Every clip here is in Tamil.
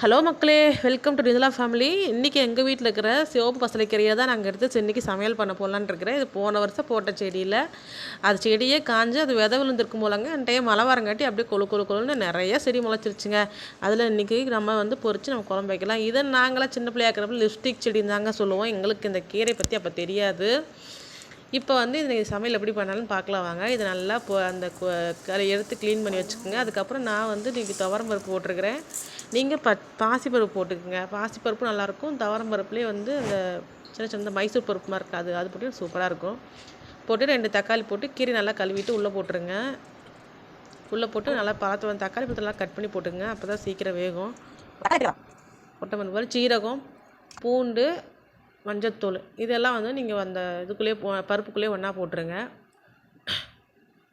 ஹலோ மக்களே, வெல்கம் டு நிதலா ஃபேமிலி. இன்றைக்கி எங்கள் வீட்டில் இருக்கிற சிவப்பு பசலைக்கீரையை தான் நாங்கள் எடுத்து இன்றைக்கி சமையல் பண்ண போகலான்னு இருக்கிறேன். இது போன வருஷம் போட்ட செடியில் அது செடியே காஞ்சு அது விதை விழுந்திருக்கும் போலங்க. அந்த டைம் மழை வரங்காட்டி அப்படியே கொழுன்னு நிறைய செடி முளைச்சிருச்சுங்க. அதில் இன்றைக்கி நம்ம பொறிச்சு நம்ம குழம்பு வைக்கலாம். இதை நாங்களாம் சின்ன பிள்ளையா இருக்கிறப்ப லிப்ஸ்டிக் செடின்னு தாங்க சொல்லுவோம். எங்களுக்கு இந்த கீரை பற்றி அப்போ தெரியாது. இப்போ இது சமையல் எப்படி பண்ணாலும் பார்க்கலாம் வாங்க. இது நல்லா அந்த எடுத்து க்ளீன் பண்ணி வச்சுக்கோங்க. அதுக்கப்புறம் நான் இன்றைக்கி துவரம் பருப்பு போட்டிருக்கிறேன். நீங்கள் பாசிப்பருப்பு போட்டுக்கோங்க. பாசிப்பருப்பு நல்லாயிருக்கும். துவரம் பருப்புலேயே அந்த சின்ன சின்ன மைசூர் பருப்பு மாதிரி இருக்காது, அது போட்டு சூப்பராக இருக்கும். போட்டு 2 தக்காளி போட்டு கீரை நல்லா கழுவிட்டு உள்ளே போட்டுருங்க. உள்ளே போட்டு நல்லா பார்த்து தக்காளி பழத்தை நல்லா கட் பண்ணி போட்டுங்க. அப்போ தான் சீக்கிரம் வேகும். கொட்டமல்லி, சீரகம், பூண்டு, மஞ்சத்தூள் இதெல்லாம் நீங்கள் அந்த இதுக்குள்ளேயே பருப்புக்குள்ளேயே ஒன்றா போட்டுருங்க.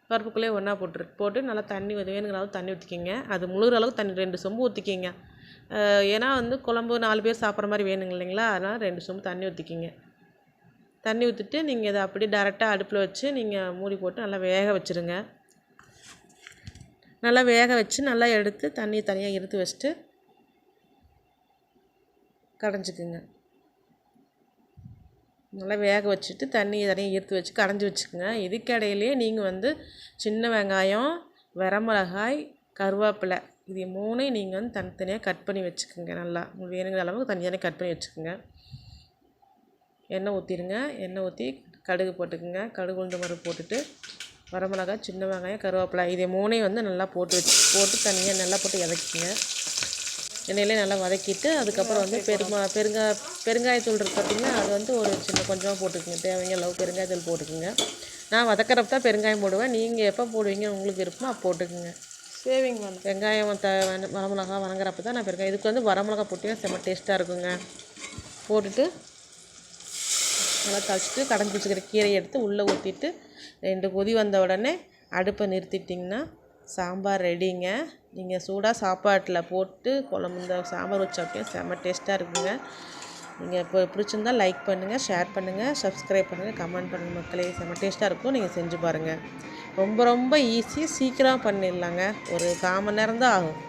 பருப்புக்குள்ளேயே ஒன்றா போட்டு நல்லா தண்ணி வேணுங்கிற அளவு தண்ணி ஊற்றிக்கிங்க. அது முழுகிற அளவுக்கு தண்ணி 2 சொம்பு ஊற்றிக்கிங்க. ஏன்னா குழம்பு 4 பேர் சாப்பிட்ற மாதிரி வேணுங்க இல்லைங்களா, அதனால் 2 சொம்பு தண்ணி ஊற்றிக்கிங்க. தண்ணி ஊற்றிட்டு நீங்கள் இதை அப்படியே டேரெக்டாக அடுப்பில் வச்சு நீங்கள் மூடி போட்டு நல்லா வேக வச்சுருங்க. நல்லா வேக வச்சு நல்லா எடுத்து தண்ணி தனியாக எடுத்து வச்சுட்டு கடைஞ்சிக்குங்க. நல்லா வேக வச்சுட்டு தண்ணி தனியாக எடுத்து வச்சு கடைஞ்சி வச்சுக்கோங்க. இதுக்கடையிலேயே நீங்கள் சின்ன வெங்காயம், வரமிளகாய், கருவேப்பிலை இது 3 நீங்கள் தனித்தனியாக கட் பண்ணி வச்சுக்கோங்க. நல்லா வேணுங்கிற அளவுக்கு தனியாக கட் பண்ணி வச்சுக்கோங்க. எண்ணெய் ஊற்றிடுங்க. எண்ணெய் ஊற்றி கடுகு போட்டுக்குங்க. கடுகு உளுந்து பருப்பு போட்டுட்டு வரமிளகாய், சின்ன வெங்காயம், கருவேப்பிலை இது 3 நல்லா போட்டு தனியாக நல்லா போட்டு இறக்கிங்க. எண்ணெயிலே நல்லா வதக்கிட்டு அதுக்கப்புறம் பெருங்காயத்தூள் இருக்குது பார்த்திங்கன்னா, அது ஒரு கொஞ்சமாக போட்டுக்குங்க. தேவைங்க அளவு பெருங்காயத்தூள் போட்டுக்குங்க. நான் வதக்கிறப்ப தான் பெருங்காயம் போடுவேன். நீங்கள் எப்போ போடுவீங்க உங்களுக்கு விருப்பமோ அப்போ போட்டுக்குங்க. சேவிங் வெங்காயம் வரமிளகா வதங்குறப்ப தான் நான் பெருங்காயம் இதுக்கு வரமிளகா போட்டிங்கன்னா செம்ம டேஸ்ட்டாக இருக்குங்க. போட்டுட்டு நல்லா கழிச்சிட்டு கடைஞ்சி வச்சுக்கிற கீரையை எடுத்து உள்ளே ஊற்றிட்டு 2 கொதி வந்த உடனே அடுப்பை நிறுத்திட்டிங்கன்னா சாம்பார் ரெடிங்க. நீங்கள் சூடாக சாப்பாட்டில் போட்டு குழம்பு சாம்பார் வச்சு அப்படியே செம்ம டேஸ்ட்டாக இருக்குங்க. நீங்கள் இப்போ பிடிச்சிருந்தால் லைக் பண்ணுங்கள், ஷேர் பண்ணுங்கள், சப்ஸ்கிரைப் பண்ணுங்கள், கமெண்ட் பண்ணுங்கள் மக்களே. செம்ம டேஸ்ட்டாக இருக்கும். நீங்கள் செஞ்சு பாருங்கள். ரொம்ப ஈஸி, சீக்கிரம் பண்ணிடலாங்க. ஒரு 1/4 மணி நேரம் தான் ஆகும்.